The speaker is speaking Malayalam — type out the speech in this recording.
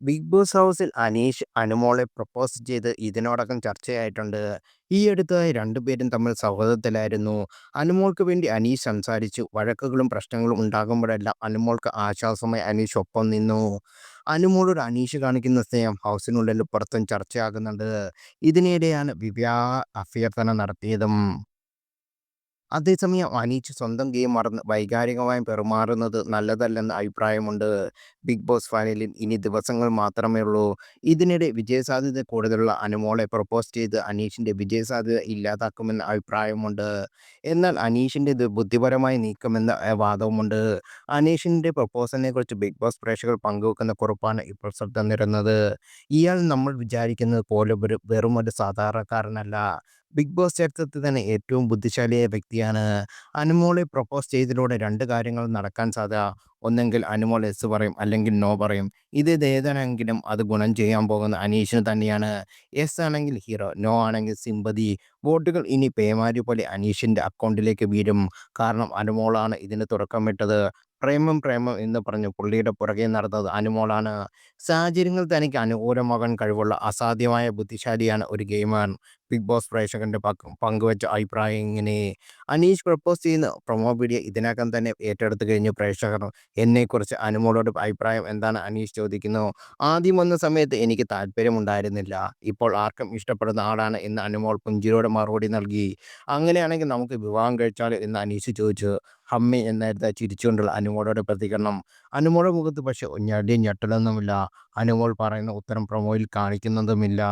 ബിഗ് ബോസ് ഹൗസിൽ അനീഷ് അനുമോളെ പ്രപ്പോസ് ചെയ്ത് ഇതിനോടകം ചർച്ചയായിട്ടുണ്ട്. ഈ അടുത്തായി രണ്ടുപേരും തമ്മിൽ സൗഹൃദത്തിലായിരുന്നു. അനുമോൾക്ക് വേണ്ടി അനീഷ് സംസാരിച്ചു. വഴക്കുകളും പ്രശ്നങ്ങളും ഉണ്ടാകുമ്പോഴെല്ലാം അനുമോൾക്ക് ആശ്വാസമായി അനീഷ് ഒപ്പം നിന്നു. അനുമോളോട് അനീഷ് കാണിക്കുന്ന സ്നേഹം ഹൗസിനുള്ളിലും പുറത്തും ചർച്ചയാകുന്നുണ്ട്. ഇതിനിടെയാണ് വിവാഹ അഭ്യർത്ഥന നടത്തിയതും. അതേസമയം അനീഷ് സ്വന്തം ഗെയിം മറന്ന് വൈകാരികമായി പെരുമാറുന്നത് നല്ലതല്ലെന്ന അഭിപ്രായമുണ്ട്. ബിഗ് ബോസ് ഫൈനലിൽ ഇനി ദിവസങ്ങൾ മാത്രമേ ഉള്ളൂ. ഇതിനിടെ വിജയസാധ്യത കൂടുതലുള്ള അനുമോളെ പ്രപ്പോസ് ചെയ്ത് അനീഷിന്റെ വിജയസാധ്യത ഇല്ലാതാക്കുമെന്ന അഭിപ്രായമുണ്ട്. എന്നാൽ അനീഷിൻ്റെത് ബുദ്ധിപരമായ നീക്കമെന്ന വാദവുമുണ്ട്. അനീഷിന്റെ പ്രപ്പോസലിനെക്കുറിച്ച് ബിഗ് ബോസ് പ്രേക്ഷകർ പങ്കുവെക്കുന്ന കുറിപ്പാണ് ഇപ്പോൾ ശ്രദ്ധ നേടുന്നത്. ഇയാൾ നമ്മൾ വിചാരിക്കുന്നത് പോലെ വെറുമൊരു സാധാരണക്കാരനല്ല. ബിഗ് ബോസ് ചരിത്രത്തിൽ തന്നെ ഏറ്റവും ബുദ്ധിശാലിയായ വ്യക്തിയാണ്. അനുമോളെ പ്രപ്പോസ് ചെയ്തതിലൂടെ രണ്ട് കാര്യങ്ങൾ നടക്കാൻ സാധ്യത. ഒന്നെങ്കിൽ അനുമോൾ യെസ് പറയും, അല്ലെങ്കിൽ നോ പറയും. ഏതാണെങ്കിലും അത് ഗുണം ചെയ്യാൻ പോകുന്ന അനീഷിന് തന്നെയാണ്. യെസ് ആണെങ്കിൽ ഹീറോ, നോ ആണെങ്കിൽ സിമ്പതി. വോട്ടുകൾ ഇനി പേമാരി പോലെ അനീഷിന്റെ അക്കൗണ്ടിലേക്ക് വീഴും. കാരണം അനുമോളാണ് ഇതിന് തുടക്കമിട്ടത്. പ്രേമം പ്രേമം എന്ന് പറഞ്ഞ് പുള്ളിയുടെ പുറകെ നടന്നത് അനുമോളാണ്. സാഹചര്യങ്ങൾ തനിക്ക് അനുകൂലമാകാൻ കഴിവുള്ള അസാധ്യമായ ബുദ്ധിശാലിയാണ് ഒരു ഗെയിമർ. ബിഗ് ബോസ് പ്രേക്ഷകന്റെ പങ്കുവച്ച അഭിപ്രായം ഇങ്ങനെ: അനീഷ് പ്രപ്പോസ് ചെയ്യുന്ന പ്രൊമോ വീഡിയോ ഇതിനകം തന്നെ ഏറ്റെടുത്തു കഴിഞ്ഞു പ്രേക്ഷകർ. എന്നെക്കുറിച്ച് അനുമോളോട് അഭിപ്രായം എന്താണ് അനീഷ് ചോദിക്കുന്നു. ആദ്യം വന്ന സമയത്ത് എനിക്ക് താല്പര്യമുണ്ടായിരുന്നില്ല. ഇപ്പോൾ ആർക്കും ഇഷ്ടപ്പെടുന്ന ആളാണ് എന്ന് അനുമോൾ പുഞ്ചിരിയോടെ മറുപടി നൽകി. അങ്ങനെയാണെങ്കിൽ നമുക്ക് വിവാഹം കഴിച്ചാലോ എന്ന് അനീഷ് ചോദിച്ചു. ഹമ്മി എന്നായിരുന്നു ചിരിച്ചുകൊണ്ടുള്ള അനുമോളുടെ പ്രതികരണം. അനുമോളുടെ മുഖത്ത് പക്ഷെ ഞെട്ടലൊന്നുമില്ല. അനുമോൾ പറയുന്ന ഉത്തരം പ്രൊമോയിൽ കാണിക്കുന്നതുമില്ല.